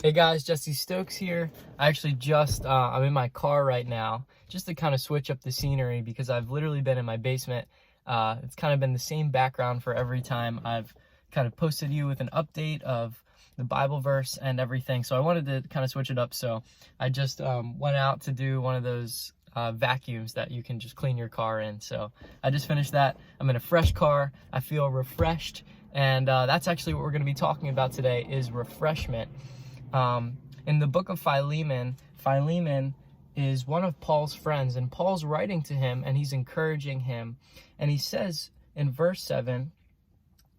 Hey guys, Jesse Stokes here. I actually I'm in my car right now just to kind of switch up the scenery because I've literally been in my basement. It's kind of been the same background for every time I've kind of posted you with an update of the Bible verse and everything. So I wanted to kind of switch it up. So I just went out to do one of those vacuums that you can just clean your car in. So I just finished that. I'm in a fresh car. I feel refreshed. And that's actually what we're going to be talking about today is refreshment. In the book of Philemon, Philemon is one of Paul's friends, and Paul's writing to him and he's encouraging him. And he says in verse 7,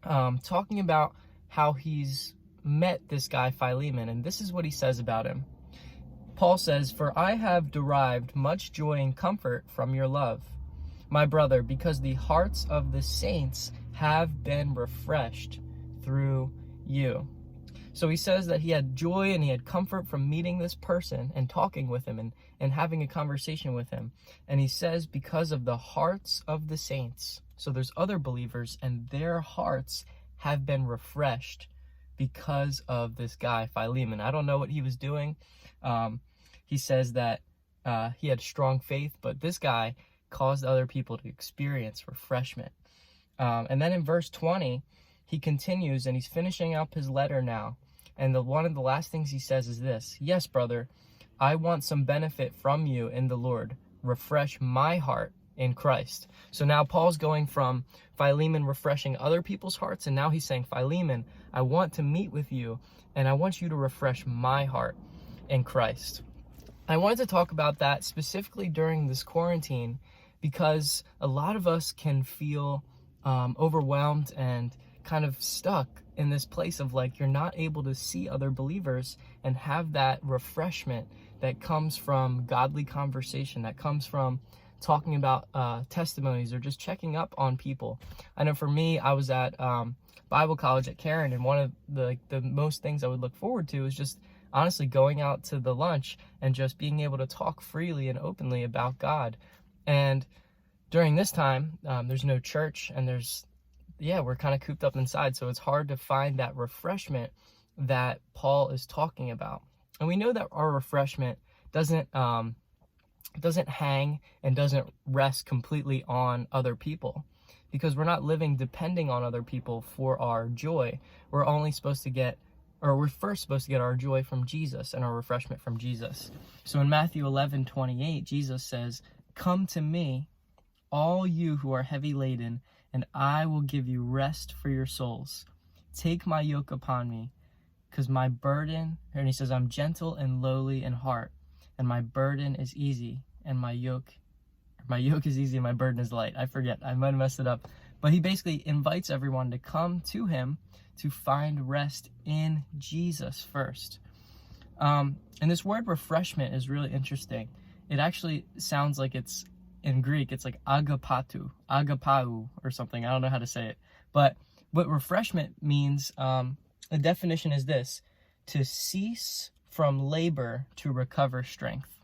talking about how he's met this guy Philemon, and this is what he says about him. Paul says, "For I have derived much joy and comfort from your love, my brother, because the hearts of the saints have been refreshed through you." So he says that he had joy and he had comfort from meeting this person and talking with him and having a conversation with him. And he says because of the hearts of the saints. So there's other believers and their hearts have been refreshed because of this guy, Philemon. I don't know what he was doing. He says that he had strong faith, but this guy caused other people to experience refreshment. And then in verse 20, he continues and he's finishing up his letter now. And one of the last things he says is this: "Yes, brother, I want some benefit from you in the Lord. Refresh my heart in Christ." So now Paul's going from Philemon refreshing other people's hearts, and now he's saying, Philemon, I want to meet with you, and I want you to refresh my heart in Christ. I wanted to talk about that specifically during this quarantine because a lot of us can feel overwhelmed and kind of stuck in this place of like you're not able to see other believers and have that refreshment that comes from godly conversation, that comes from talking about testimonies or just checking up on people. I know for me, I was at Bible college at Karen, and one of the most things I would look forward to is just honestly going out to the lunch and just being able to talk freely and openly about God. And during this time, there's no church and we're kind of cooped up inside, so it's hard to find that refreshment that Paul is talking about. And we know that our refreshment doesn't hang and doesn't rest completely on other people, because we're not living depending on other people for our joy. We're first supposed to get our joy from Jesus and our refreshment from Jesus. So in Matthew 11:28, Jesus says, "Come to me, all you who are heavy laden, and I will give you rest for your souls. Take my yoke upon me, because my burden," and he says, "I'm gentle and lowly in heart, and my burden is easy, and my yoke is easy and my burden is light." I forget, I might have messed it up. But he basically invites everyone to come to him to find rest in Jesus first. And this word refreshment is really interesting. It actually sounds like in Greek, it's like agapau or something. I don't know how to say it. But what refreshment means, the definition is this: to cease from labor to recover strength.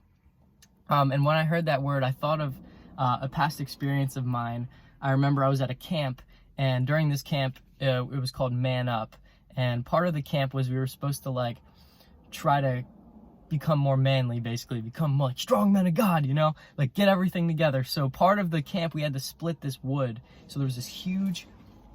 And when I heard that word, I thought of a past experience of mine. I remember I was at a camp, and during this camp, it was called Man Up. And part of the camp was we were supposed to try to become more manly, basically become like strong men of God, like get everything together. So part of the camp, we had to split this wood. So there was this huge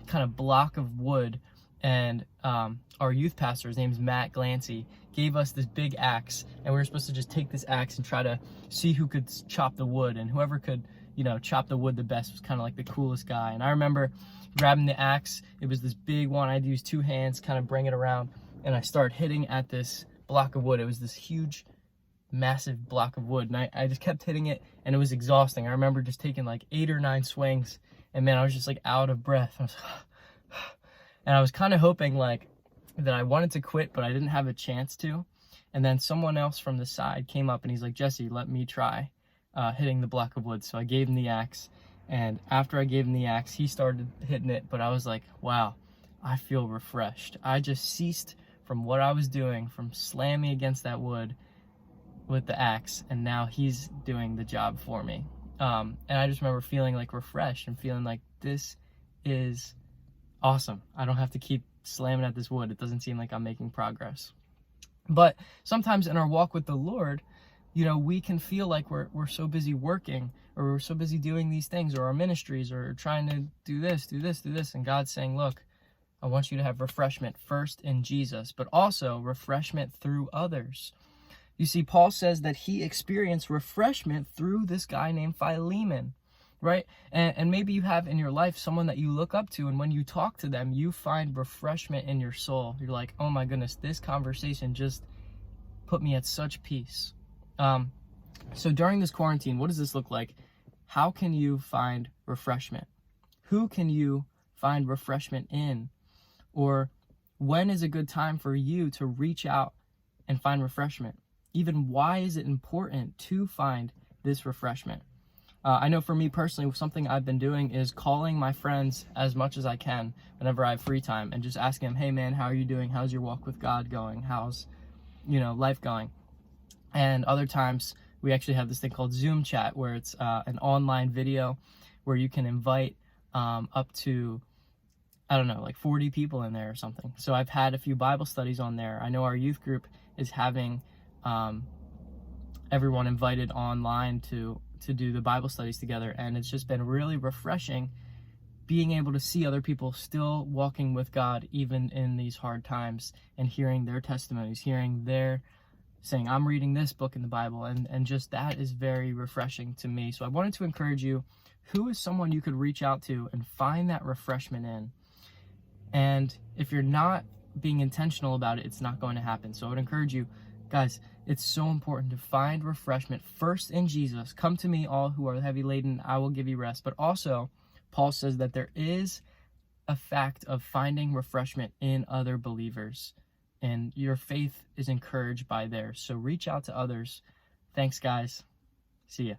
kind of block of wood, and our youth pastor, his name's Matt Glancy, gave us this big axe, and we were supposed to just take this axe and try to see who could chop the wood, and whoever could chop the wood the best was kind of like the coolest guy. And I remember grabbing the axe. It was this big one. I had to use two hands, kind of bring it around, and I started hitting at this block of wood. It was this huge, massive block of wood, and I just kept hitting it, and it was exhausting. I remember just taking like 8 or 9 swings, and man, I was just like out of breath. And I was kind of hoping that I wanted to quit, but I didn't have a chance to. And then someone else from the side came up and he's like, "Jesse, let me try hitting the block of wood." So I gave him the axe, and after I gave him the axe, he started hitting it. But I was like, wow, I feel refreshed. I just ceased from what I was doing, from slamming against that wood with the axe, and now he's doing the job for me. And I just remember feeling refreshed and feeling like this is awesome. I don't have to keep slamming at this wood. It doesn't seem like I'm making progress. But sometimes in our walk with the Lord, we can feel like we're so busy working, or we're so busy doing these things, or our ministries, or trying to do this, do this, do this. And God's saying, look, I want you to have refreshment first in Jesus, but also refreshment through others. You see, Paul says that he experienced refreshment through this guy named Philemon, right? And maybe you have in your life someone that you look up to, and when you talk to them, you find refreshment in your soul. You're like, oh my goodness, this conversation just put me at such peace. So during this quarantine, what does this look like? How can you find refreshment? Who can you find refreshment in? Or when is a good time for you to reach out and find refreshment? Even why is it important to find this refreshment? I know for me personally, something I've been doing is calling my friends as much as I can whenever I have free time, and just asking them, hey man, how are you doing? How's your walk with God going? How's, life going? And other times we actually have this thing called Zoom chat, where it's an online video where you can invite up to, I don't know, like 40 people in there or something. So I've had a few Bible studies on there. I know our youth group is having everyone invited online to do the Bible studies together, and it's just been really refreshing being able to see other people still walking with God even in these hard times, and hearing their testimonies, hearing their saying, I'm reading this book in the Bible, and just that is very refreshing to me. So I wanted to encourage you, who is someone you could reach out to and find that refreshment in? And if you're not being intentional about it, it's not going to happen. So I would encourage you, guys, it's so important to find refreshment first in Jesus. Come to me, all who are heavy laden, I will give you rest. But also, Paul says that there is a fact of finding refreshment in other believers, and your faith is encouraged by theirs. So reach out to others. Thanks, guys. See ya.